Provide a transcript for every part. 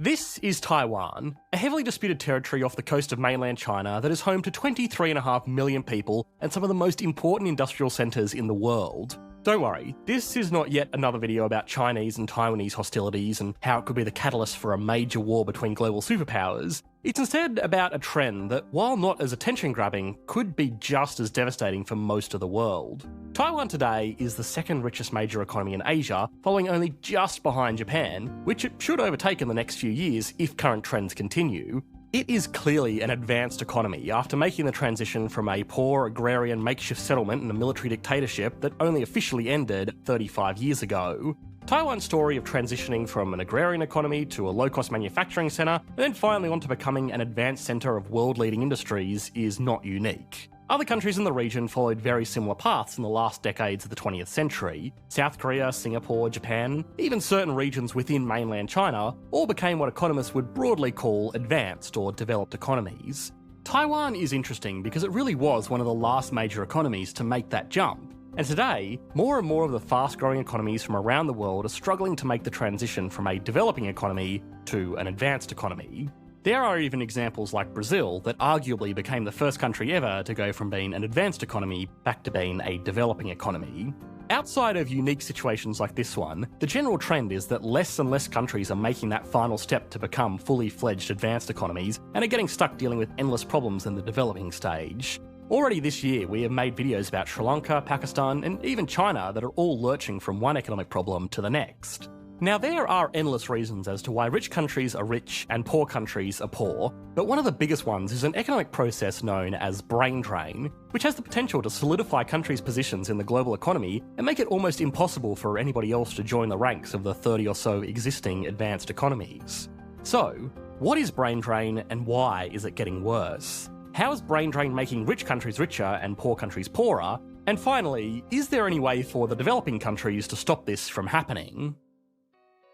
This is Taiwan, a heavily disputed territory off the coast of mainland China that is home to 23.5 million people and some of the most important industrial centres in the world. Don't worry, this is not yet another video about Chinese and Taiwanese hostilities and how it could be the catalyst for a major war between global superpowers. It's instead about a trend that, while not as attention-grabbing, could be just as devastating for most of the world. Taiwan today is the second richest major economy in Asia, following only just behind Japan, which it should overtake in the next few years if current trends continue. It is clearly an advanced economy after making the transition from a poor agrarian makeshift settlement and a military dictatorship that only officially ended 35 years ago. Taiwan's story of transitioning from an agrarian economy to a low-cost manufacturing centre, and then finally on to becoming an advanced centre of world-leading industries is not unique. Other countries in the region followed very similar paths in the last decades of the 20th century. South Korea, Singapore, Japan, even certain regions within mainland China, all became what economists would broadly call advanced or developed economies. Taiwan is interesting because it really was one of the last major economies to make that jump. And today, more and more of the fast-growing economies from around the world are struggling to make the transition from a developing economy to an advanced economy. There are even examples like Brazil that arguably became the first country ever to go from being an advanced economy back to being a developing economy. Outside of unique situations like this one, the general trend is that less and less countries are making that final step to become fully fledged advanced economies and are getting stuck dealing with endless problems in the developing stage. Already this year, we have made videos about Sri Lanka, Pakistan, and even China that are all lurching from one economic problem to the next. Now, there are endless reasons as to why rich countries are rich and poor countries are poor, but one of the biggest ones is an economic process known as brain drain, which has the potential to solidify countries' positions in the global economy and make it almost impossible for anybody else to join the ranks of the 30 or so existing advanced economies. So, what is brain drain and why is it getting worse? How is brain drain making rich countries richer and poor countries poorer? And finally, is there any way for the developing countries to stop this from happening?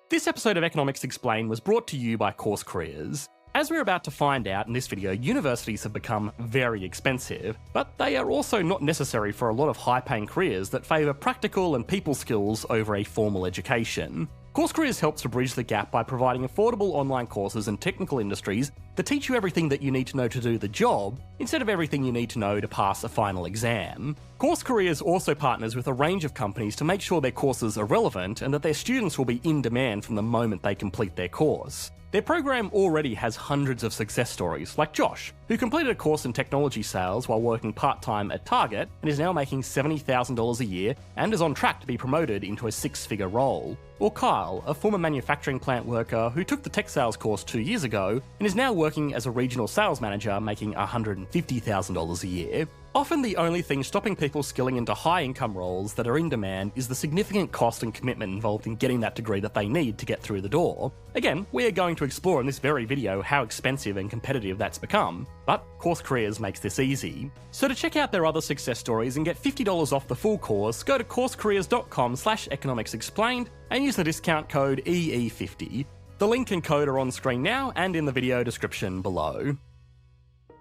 This episode of Economics Explained was brought to you by Course Careers. As we're about to find out in this video, universities have become very expensive, but they are also not necessary for a lot of high-paying careers that favour practical and people skills over a formal education. Course Careers helps to bridge the gap by providing affordable online courses in technical industries that teach you everything that you need to know to do the job, instead of everything you need to know to pass a final exam. Course Careers also partners with a range of companies to make sure their courses are relevant and that their students will be in demand from the moment they complete their course. Their program already has hundreds of success stories, like Josh, who completed a course in technology sales while working part-time at Target and is now making $70,000 a year and is on track to be promoted into a six-figure role. Or Kyle, a former manufacturing plant worker who took the tech sales course 2 years ago and is now working as a regional sales manager making $150,000 a year. Often the only thing stopping people skilling into high-income roles that are in demand is the significant cost and commitment involved in getting that degree that they need to get through the door. Again, we are going to explore in this very video how expensive and competitive that's become, but Course Careers makes this easy. So to check out their other success stories and get $50 off the full course, go to coursecareers.com/economicsexplained and use the discount code EE50. The link and code are on screen now and in the video description below.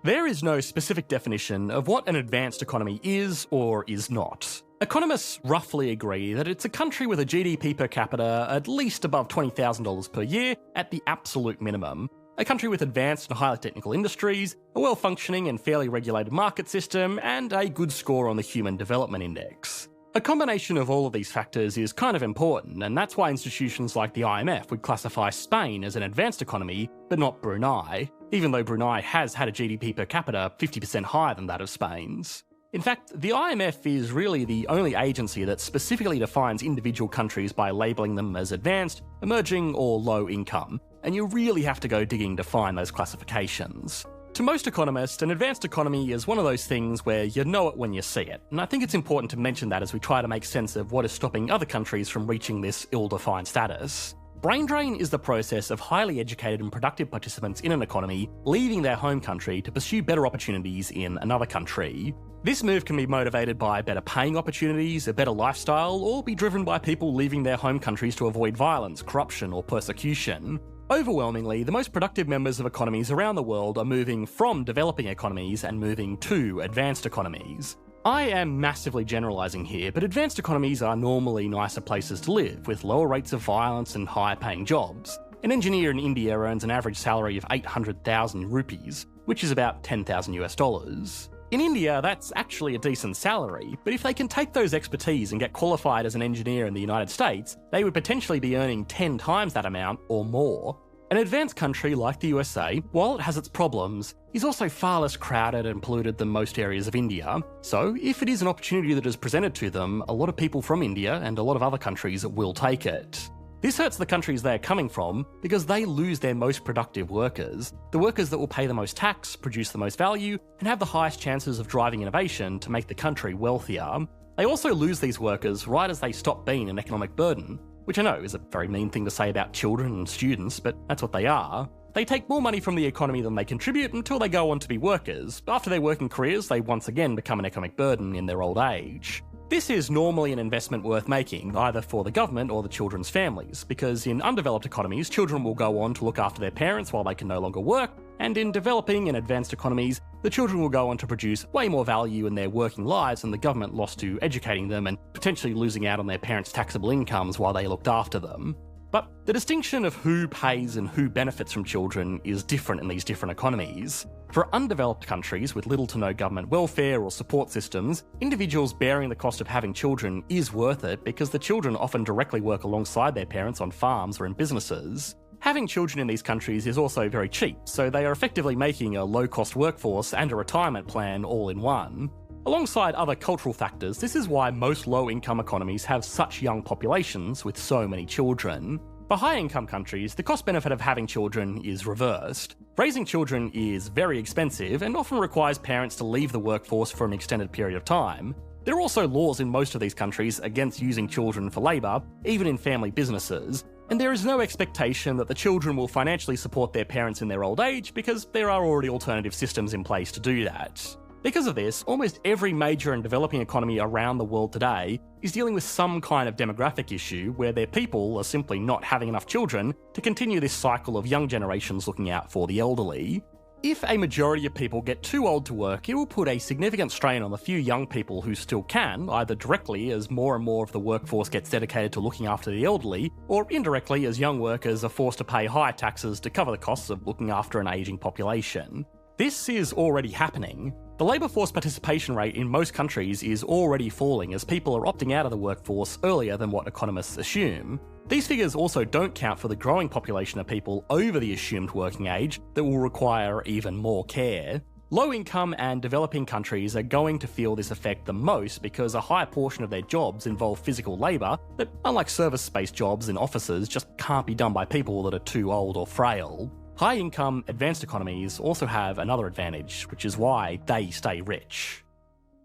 There is no specific definition of what an advanced economy is or is not. Economists roughly agree that it's a country with a GDP per capita at least above $20,000 per year at the absolute minimum. A country with advanced and highly technical industries, a well-functioning and fairly regulated market system, and a good score on the Human Development Index. A combination of all of these factors is kind of important, and that's why institutions like the IMF would classify Spain as an advanced economy, but not Brunei, even though Brunei has had a GDP per capita 50% higher than that of Spain's. In fact, the IMF is really the only agency that specifically defines individual countries by labelling them as advanced, emerging, or low income, and you really have to go digging to find those classifications. To most economists, an advanced economy is one of those things where you know it when you see it, and I think it's important to mention that as we try to make sense of what is stopping other countries from reaching this ill-defined status. Brain drain is the process of highly educated and productive participants in an economy leaving their home country to pursue better opportunities in another country. This move can be motivated by better paying opportunities, a better lifestyle, or be driven by people leaving their home countries to avoid violence, corruption, or persecution. Overwhelmingly, the most productive members of economies around the world are moving from developing economies and moving to advanced economies. I am massively generalising here, but advanced economies are normally nicer places to live, with lower rates of violence and higher paying jobs. an engineer in India earns an average salary of 800,000 rupees, which is about $10,000. In India, that's actually a decent salary, but if they can take those expertise and get qualified as an engineer in the United States, they would potentially be earning 10 times that amount or more. An advanced country like the USA, while it has its problems, is also far less crowded and polluted than most areas of India. So, if it is an opportunity that is presented to them, a lot of people from India and a lot of other countries will take it. This hurts the countries they are coming from because they lose their most productive workers, the workers that will pay the most tax, produce the most value, and have the highest chances of driving innovation to make the country wealthier. They also lose these workers right as they stop being an economic burden, which I know is a very mean thing to say about children and students, but that's what they are. They take more money from the economy than they contribute until they go on to be workers. After their working careers, they once again become an economic burden in their old age. This is normally an investment worth making, either for the government or the children's families, because in undeveloped economies, children will go on to look after their parents while they can no longer work, and in developing and advanced economies, the children will go on to produce way more value in their working lives than the government lost to educating them and potentially losing out on their parents' taxable incomes while they looked after them. But the distinction of who pays and who benefits from children is different in these different economies. For undeveloped countries with little to no government welfare or support systems, individuals bearing the cost of having children is worth it because the children often directly work alongside their parents on farms or in businesses. Having children in these countries is also very cheap, so they are effectively making a low-cost workforce and a retirement plan all in one. Alongside other cultural factors, this is why most low-income economies have such young populations with so many children. For high-income countries, the cost-benefit of having children is reversed. Raising children is very expensive and often requires parents to leave the workforce for an extended period of time. There are also laws in most of these countries against using children for labour, even in family businesses, and there is no expectation that the children will financially support their parents in their old age because there are already alternative systems in place to do that. Because of this, almost every major and developing economy around the world today is dealing with some kind of demographic issue where their people are simply not having enough children to continue this cycle of young generations looking out for the elderly. If a majority of people get too old to work, it will put a significant strain on the few young people who still can, either directly as more and more of the workforce gets dedicated to looking after the elderly, or indirectly as young workers are forced to pay higher taxes to cover the costs of looking after an ageing population. This is already happening. The labour force participation rate in most countries is already falling as people are opting out of the workforce earlier than what economists assume. These figures also don't count for the growing population of people over the assumed working age that will require even more care. Low-income and developing countries are going to feel this effect the most because a high portion of their jobs involve physical labour that, unlike service-based jobs in offices, just can't be done by people that are too old or frail. High-income, advanced economies also have another advantage, which is why they stay rich.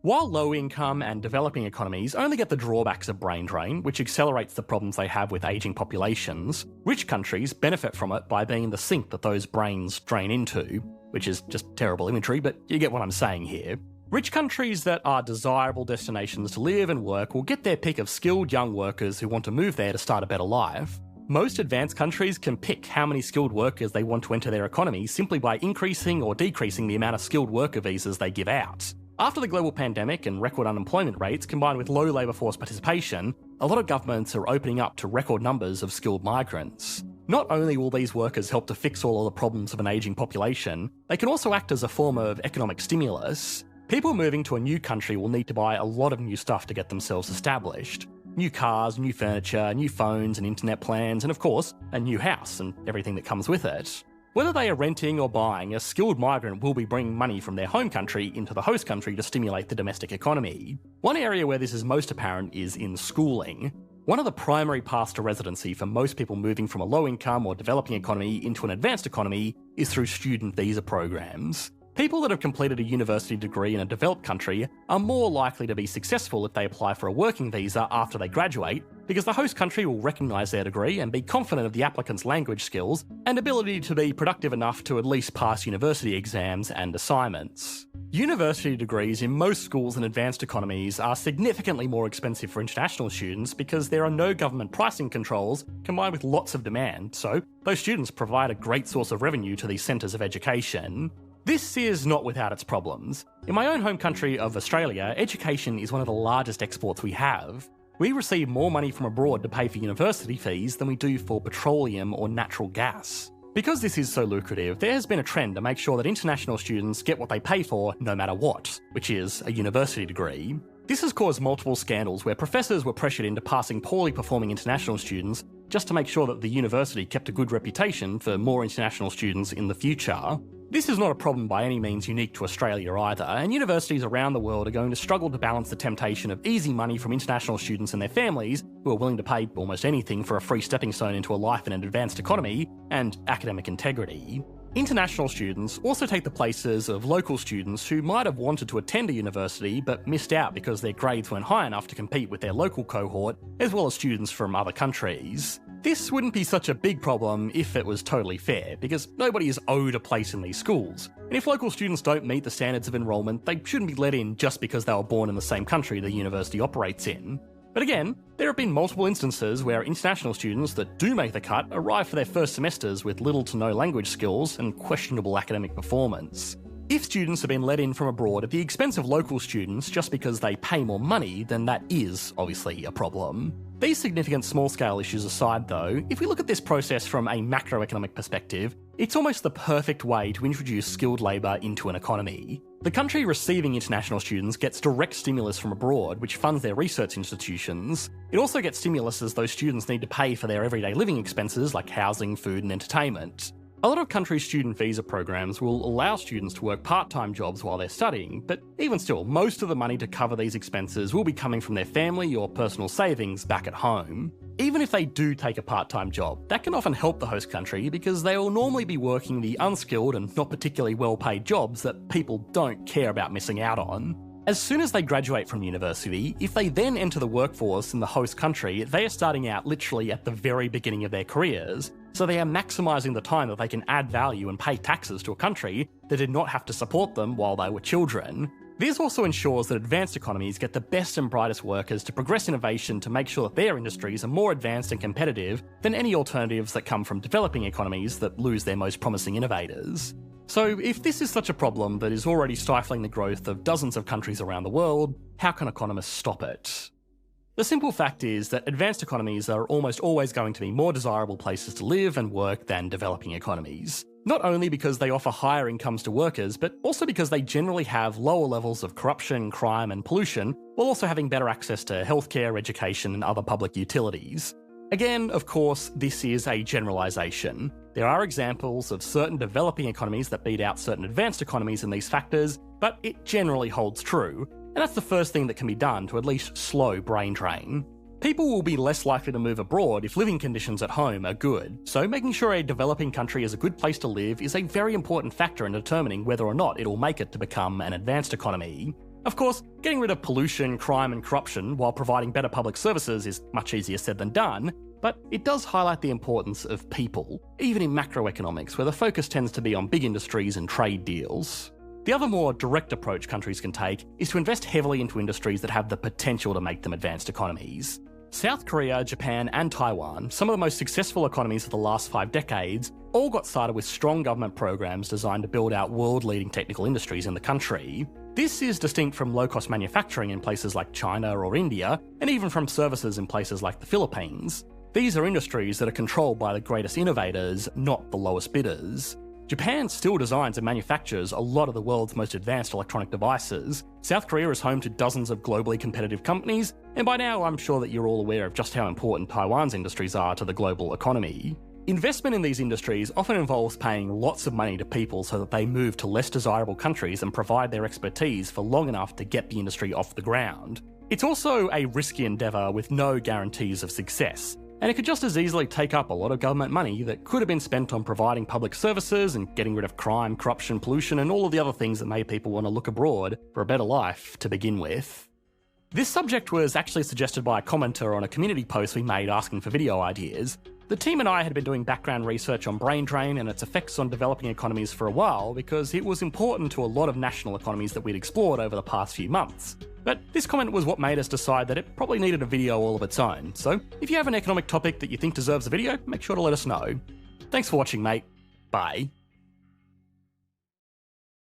While low-income and developing economies only get the drawbacks of brain drain, which accelerates the problems they have with ageing populations, rich countries benefit from it by being the sink that those brains drain into, which is just terrible imagery, but you get what I'm saying here. Rich countries that are desirable destinations to live and work will get their pick of skilled young workers who want to move there to start a better life. Most advanced countries can pick how many skilled workers they want to enter their economy simply by increasing or decreasing the amount of skilled worker visas they give out. After the global pandemic and record unemployment rates combined with low labour force participation, a lot of governments are opening up to record numbers of skilled migrants. Not only will these workers help to fix all of the problems of an ageing population, they can also act as a form of economic stimulus. People moving to a new country will need to buy a lot of new stuff to get themselves established. New cars, new furniture, new phones and internet plans, and of course, a new house and everything that comes with it. Whether they are renting or buying, a skilled migrant will be bringing money from their home country into the host country to stimulate the domestic economy. One area where this is most apparent is in schooling. One of the primary paths to residency for most people moving from a low-income or developing economy into an advanced economy is through student visa programs. People that have completed a university degree in a developed country are more likely to be successful if they apply for a working visa after they graduate, because the host country will recognise their degree and be confident of the applicant's language skills and ability to be productive enough to at least pass university exams and assignments. University degrees in most schools in advanced economies are significantly more expensive for international students because there are no government pricing controls combined with lots of demand, so those students provide a great source of revenue to these centres of education. This is not without its problems. In my own home country of Australia, education is one of the largest exports we have. We receive more money from abroad to pay for university fees than we do for petroleum or natural gas. Because this is so lucrative, there has been a trend to make sure that international students get what they pay for no matter what, which is a university degree. This has caused multiple scandals where professors were pressured into passing poorly performing international students just to make sure that the university kept a good reputation for more international students in the future. This is not a problem by any means unique to Australia either, and universities around the world are going to struggle to balance the temptation of easy money from international students and their families, who are willing to pay almost anything for a free stepping stone into a life in an advanced economy, and academic integrity. International students also take the places of local students who might have wanted to attend a university but missed out because their grades weren't high enough to compete with their local cohort, as well as students from other countries. This wouldn't be such a big problem if it was totally fair, because nobody is owed a place in these schools. And if local students don't meet the standards of enrolment, they shouldn't be let in just because they were born in the same country the university operates in. But again, there have been multiple instances where international students that do make the cut arrive for their first semesters with little to no language skills and questionable academic performance. If students have been let in from abroad at the expense of local students just because they pay more money, then that is obviously a problem. These significant small-scale issues aside though, if we look at this process from a macroeconomic perspective, it's almost the perfect way to introduce skilled labour into an economy. The country receiving international students gets direct stimulus from abroad, which funds their research institutions. It also gets stimulus as those students need to pay for their everyday living expenses like housing, food and entertainment. A lot of countries' student visa programs will allow students to work part-time jobs while they're studying, but even still, most of the money to cover these expenses will be coming from their family or personal savings back at home. Even if they do take a part-time job, that can often help the host country because they will normally be working the unskilled and not particularly well-paid jobs that people don't care about missing out on. As soon as they graduate from university, if they then enter the workforce in the host country, they are starting out literally at the very beginning of their careers, so they are maximising the time that they can add value and pay taxes to a country that did not have to support them while they were children. This also ensures that advanced economies get the best and brightest workers to progress innovation to make sure that their industries are more advanced and competitive than any alternatives that come from developing economies that lose their most promising innovators. So if this is such a problem that is already stifling the growth of dozens of countries around the world, how can economists stop it? The simple fact is that advanced economies are almost always going to be more desirable places to live and work than developing economies. Not only because they offer higher incomes to workers, but also because they generally have lower levels of corruption, crime and pollution, while also having better access to healthcare, education and other public utilities. Again, of course, this is a generalisation. There are examples of certain developing economies that beat out certain advanced economies in these factors, but it generally holds true, and that's the first thing that can be done to at least slow brain drain. People will be less likely to move abroad if living conditions at home are good, so making sure a developing country is a good place to live is a very important factor in determining whether or not it'll make it to become an advanced economy. Of course, getting rid of pollution, crime and corruption while providing better public services is much easier said than done, but it does highlight the importance of people, even in macroeconomics where the focus tends to be on big industries and trade deals. The other more direct approach countries can take is to invest heavily into industries that have the potential to make them advanced economies. South Korea, Japan and Taiwan, some of the most successful economies of the last 5 decades, all got started with strong government programs designed to build out world-leading technical industries in the country. This is distinct from low-cost manufacturing in places like China or India, and even from services in places like the Philippines. These are industries that are controlled by the greatest innovators, not the lowest bidders. Japan still designs and manufactures a lot of the world's most advanced electronic devices. South Korea is home to dozens of globally competitive companies, and by now I'm sure that you're all aware of just how important Taiwan's industries are to the global economy. Investment in these industries often involves paying lots of money to people so that they move to less desirable countries and provide their expertise for long enough to get the industry off the ground. It's also a risky endeavour with no guarantees of success, and it could just as easily take up a lot of government money that could have been spent on providing public services and getting rid of crime, corruption, pollution and all of the other things that made people want to look abroad for a better life to begin with. This subject was actually suggested by a commenter on a community post we made asking for video ideas. The team and I had been doing background research on brain drain and its effects on developing economies for a while because it was important to a lot of national economies that we'd explored over the past few months. But this comment was what made us decide that it probably needed a video all of its own, so if you have an economic topic that you think deserves a video, make sure to let us know. Thanks for watching, mate. Bye.